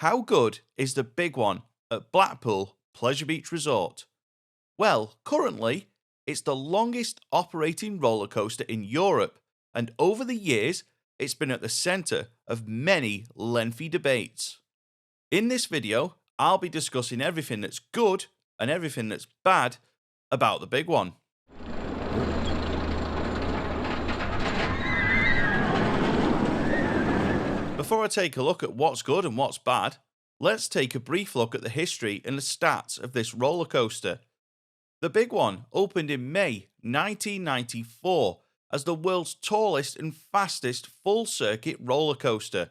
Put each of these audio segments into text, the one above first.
How good is the big one at Blackpool Pleasure Beach Resort? Well, currently, it's the longest operating roller coaster in Europe, and over the years, it's been at the centre of many lengthy debates. In this video, I'll be discussing everything that's good and everything that's bad about the big one. Before I take a look at what's good and what's bad, let's take a brief look at the history and the stats of this roller coaster. The big one opened in May 1994 as the world's tallest and fastest full circuit roller coaster.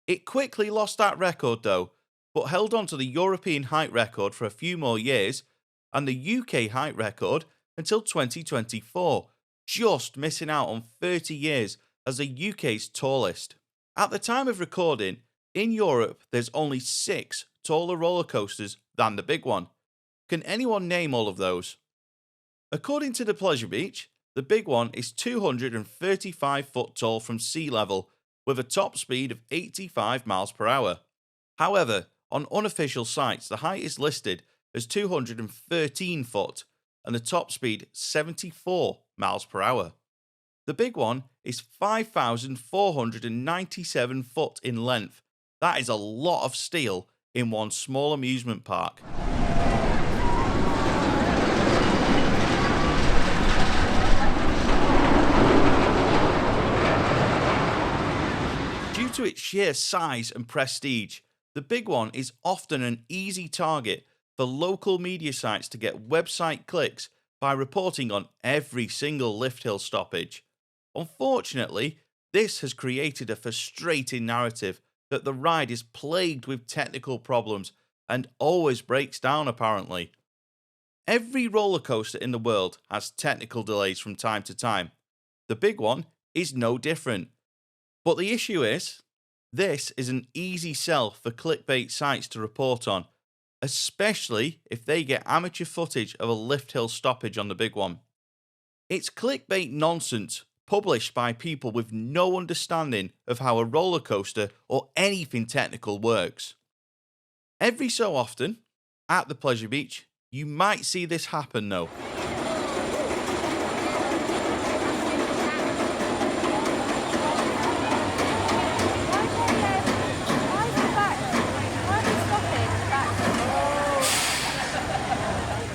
It quickly lost that record though, but held on to the European height record for a few more years and the UK height record until 2024, just missing out on 30 years as the UK's tallest. At the time of recording, in Europe there's only 6 taller roller coasters than the big one. Can anyone name all of those? According to the Pleasure Beach, the big one is 235 foot tall from sea level with a top speed of 85 miles per hour. However, on unofficial sites the height is listed as 213 foot and the top speed 74 miles per hour. The big one is 5,497 foot in length. That is a lot of steel in one small amusement park. Due to its sheer size and prestige, the big one is often an easy target for local media sites to get website clicks by reporting on every single lift hill stoppage. Unfortunately, this has created a frustrating narrative that the ride is plagued with technical problems and always breaks down apparently. Every roller coaster in the world has technical delays from time to time. The big one is no different. But the issue is, this is an easy sell for clickbait sites to report on, especially if they get amateur footage of a lift hill stoppage on the big one. It's clickbait nonsense published by people with no understanding of how a roller coaster or anything technical works. Every so often, at the Pleasure Beach, you might see this happen though.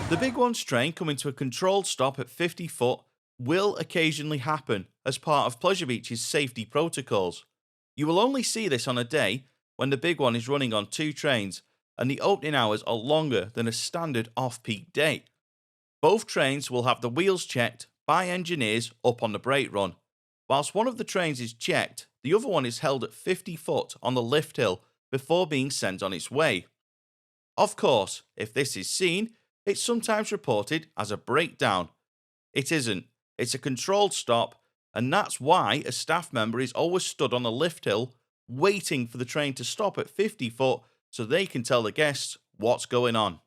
The big one's train coming to a controlled stop at 50 foot will occasionally happen as part of Pleasure Beach's safety protocols. You will only see this on a day when the big one is running on 2 trains and the opening hours are longer than a standard off-peak day. Both trains will have the wheels checked by engineers up on the brake run. Whilst one of the trains is checked, the other one is held at 50 foot on the lift hill before being sent on its way. Of course, if this is seen, it's sometimes reported as a breakdown. It isn't. It's a controlled stop, and that's why a staff member is always stood on the lift hill waiting for the train to stop at 50 foot so they can tell the guests what's going on.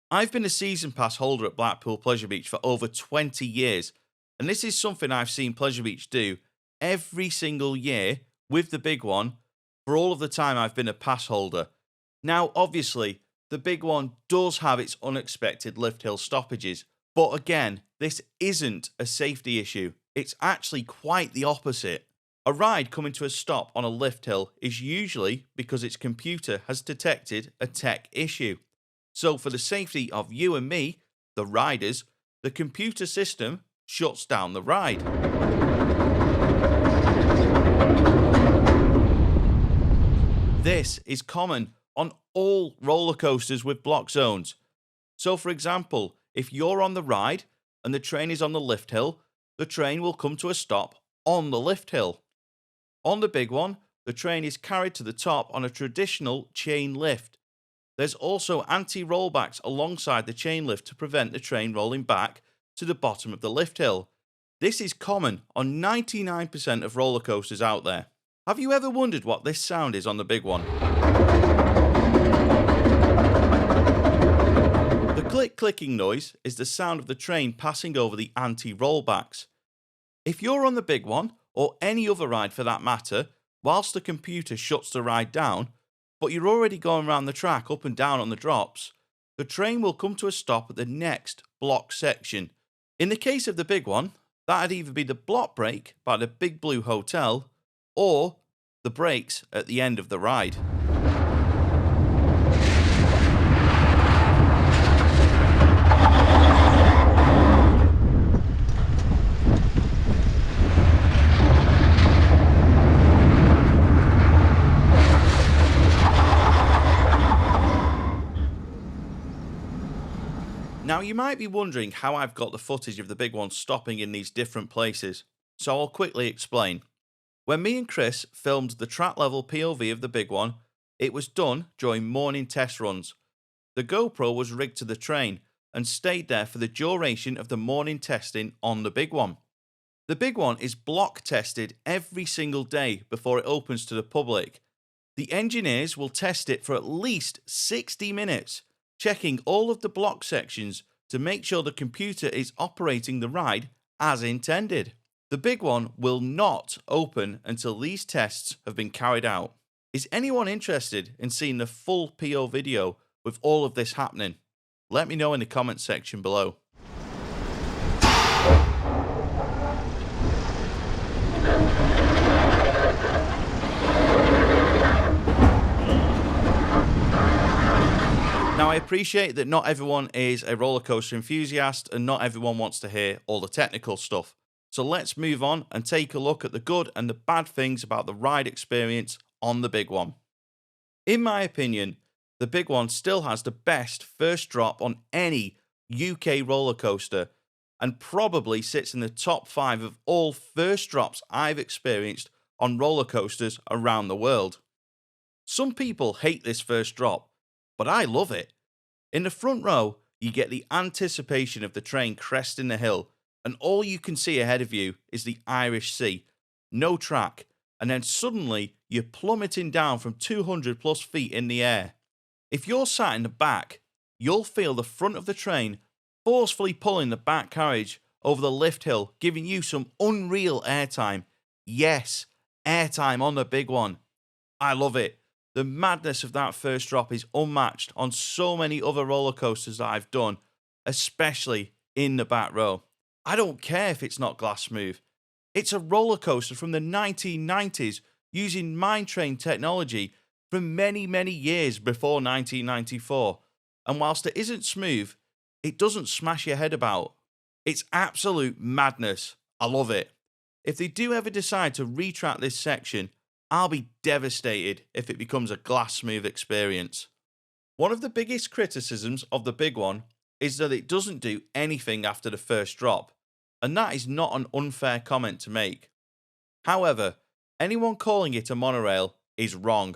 I've been a season pass holder at Blackpool Pleasure Beach for over 20 years, and this is something I've seen Pleasure Beach do every single year with the big one for all of the time I've been a pass holder. Now, obviously, the big one does have its unexpected lift hill stoppages, but again, this isn't a safety issue. It's actually quite the opposite. A ride coming to a stop on a lift hill is usually because its computer has detected a tech issue. So for the safety of you and me, the riders, the computer system shuts down the ride. This is common on all roller coasters with block zones. So for example, if you're on the ride and the train is on the lift hill, the train will come to a stop on the lift hill. On the big one, the train is carried to the top on a traditional chain lift. There's also anti-rollbacks alongside the chain lift to prevent the train rolling back to the bottom of the lift hill. This is common on 99% of roller coasters out there. Have you ever wondered what this sound is on the big one? The clicking noise is the sound of the train passing over the anti-rollbacks. If you're on the big one, or any other ride for that matter, whilst the computer shuts the ride down, but you're already going around the track up and down on the drops, the train will come to a stop at the next block section. In the case of the big one, that'd either be the block break by the Big Blue Hotel or the brakes at the end of the ride. Now, you might be wondering how I've got the footage of the big one stopping in these different places, so I'll quickly explain. When me and Chris filmed the track level POV of the big one, it was done during morning test runs. The GoPro was rigged to the train and stayed there for the duration of the morning testing on the big one. The big one is block tested every single day before it opens to the public. The engineers will test it for at least 60 minutes, checking all of the block sections to make sure the computer is operating the ride as intended. The big one will not open until these tests have been carried out. Is anyone interested in seeing the full PO video with all of this happening? Let me know in the comments section below. Now, I appreciate that not everyone is a roller coaster enthusiast and not everyone wants to hear all the technical stuff. So let's move on and take a look at the good and the bad things about the ride experience on the big one. In my opinion, the big one still has the best first drop on any UK roller coaster and probably sits in the top 5 of all first drops I've experienced on roller coasters around the world. Some people hate this first drop, but I love it. In the front row, you get the anticipation of the train cresting the hill, and all you can see ahead of you is the Irish Sea, no track, and then suddenly you're plummeting down from 200 plus feet in the air. If you're sat in the back, you'll feel the front of the train forcefully pulling the back carriage over the lift hill, giving you some unreal airtime. Yes, airtime on the big one. I love it. The madness of that first drop is unmatched on so many other roller coasters that I've done, especially in the back row. I don't care if it's not glass smooth. It's a roller coaster from the 1990s using mine train technology from many, many years before 1994. And whilst it isn't smooth, it doesn't smash your head about. It's absolute madness. I love it. If they do ever decide to retrack this section, I'll be devastated if it becomes a glass smooth experience. One of the biggest criticisms of the big one is that it doesn't do anything after the first drop, and that is not an unfair comment to make. However, anyone calling it a monorail is wrong.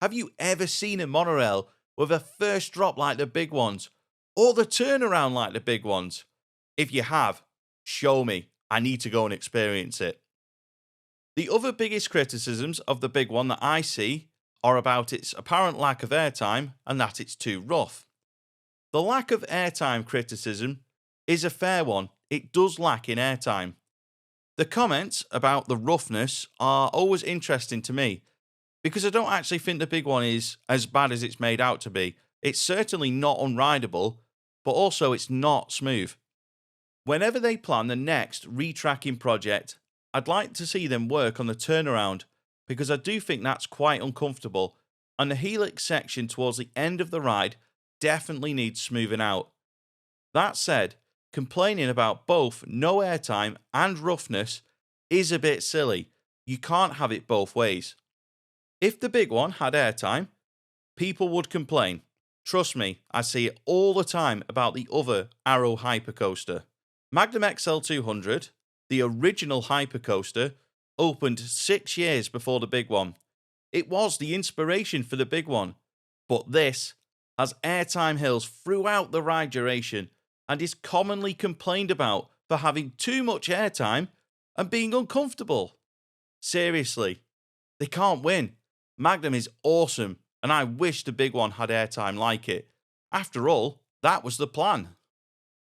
Have you ever seen a monorail with a first drop like the big ones, or the turnaround like the big ones? If you have, show me. I need to go and experience it. The other biggest criticisms of the big one that I see are about its apparent lack of airtime and that it's too rough. The lack of airtime criticism is a fair one. It does lack in airtime. The comments about the roughness are always interesting to me because I don't actually think the big one is as bad as it's made out to be. It's certainly not unrideable, but also it's not smooth. Whenever they plan the next retracking project, I'd like to see them work on the turnaround because I do think that's quite uncomfortable, and the helix section towards the end of the ride definitely needs smoothing out. That said, complaining about both no airtime and roughness is a bit silly. You can't have it both ways. If the big one had airtime, people would complain. Trust me, I see it all the time about the other Arrow hypercoaster. Magnum XL 200, the original hypercoaster, opened 6 years before the big one. It was the inspiration for the big one, but this has airtime hills throughout the ride duration and is commonly complained about for having too much airtime and being uncomfortable. Seriously, they can't win. Magnum is awesome, and I wish the big one had airtime like it. After all, that was the plan.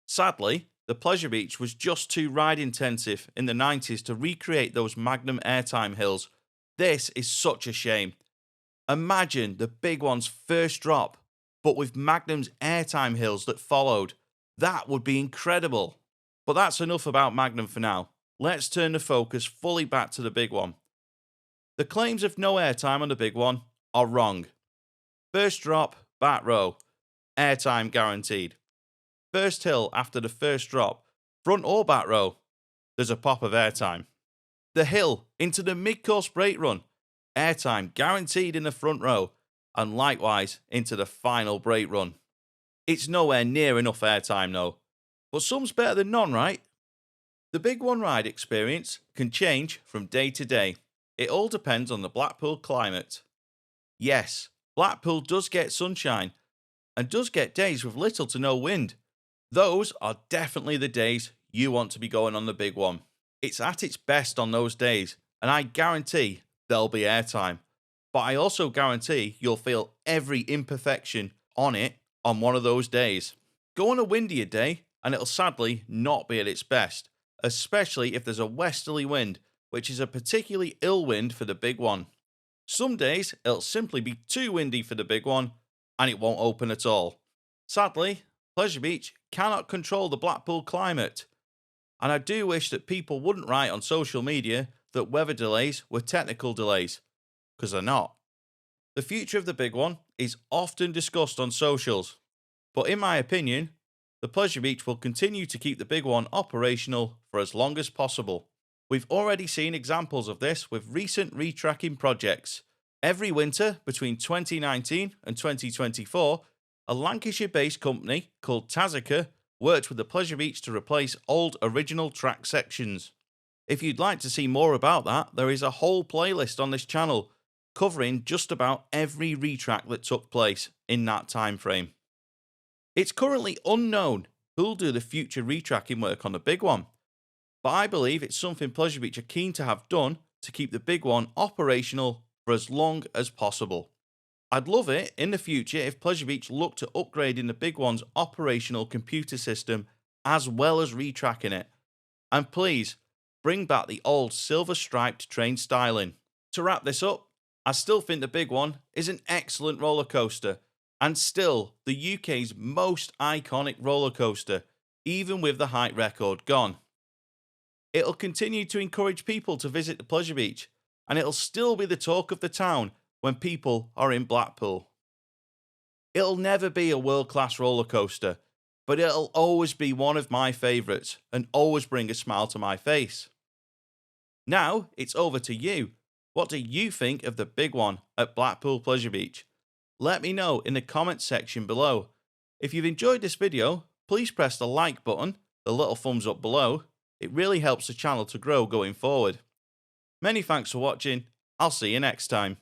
Sadly, the Pleasure Beach was just too ride intensive in the 90s to recreate those Magnum airtime hills. This is such a shame. Imagine the big one's first drop, but with Magnum's airtime hills that followed. That would be incredible. But that's enough about Magnum for now. Let's turn the focus fully back to the big one. The claims of no airtime on the big one are wrong. First drop, back row, airtime guaranteed. First hill after the first drop, front or back row, there's a pop of airtime. The hill into the mid-course brake run, airtime guaranteed in the front row, and likewise into the final brake run. It's nowhere near enough airtime though, but some's better than none, right? The Big One ride experience can change from day to day. It all depends on the Blackpool climate. Yes, Blackpool does get sunshine and does get days with little to no wind. Those are definitely the days you want to be going on the big one. It's at its best on those days, and I guarantee there'll be airtime. But I also guarantee you'll feel every imperfection on it on one of those days. Go on a windier day, and it'll sadly not be at its best, especially if there's a westerly wind, which is a particularly ill wind for the big one. Some days it'll simply be too windy for the big one, and it won't open at all. Sadly, Pleasure Beach cannot control the Blackpool climate, and I do wish that people wouldn't write on social media that weather delays were technical delays, because they're not. The future of the big one is often discussed on socials, but in my opinion, the Pleasure Beach will continue to keep the big one operational for as long as possible. We've already seen examples of this with recent retracking projects. Every winter between 2019 and 2024, a Lancashire-based company called Tazica worked with the Pleasure Beach to replace old original track sections. If you'd like to see more about that, there is a whole playlist on this channel covering just about every retrack that took place in that time frame. It's currently unknown who'll do the future retracking work on the big one, but I believe it's something Pleasure Beach are keen to have done to keep the big one operational for as long as possible. I'd love it in the future if Pleasure Beach looked at upgrading the big one's operational computer system as well as retracking it. And please, bring back the old silver striped train styling. To wrap this up, I still think the big one is an excellent roller coaster and still the UK's most iconic roller coaster, even with the height record gone. It'll continue to encourage people to visit the Pleasure Beach, and it'll still be the talk of the town when people are in Blackpool. It'll never be a world-class roller coaster, but it'll always be one of my favourites and always bring a smile to my face. Now it's over to you. What do you think of the big one at Blackpool Pleasure Beach? Let me know in the comments section below. If you've enjoyed this video, please press the like button, the little thumbs up below. It really helps the channel to grow going forward. Many thanks for watching. I'll see you next time.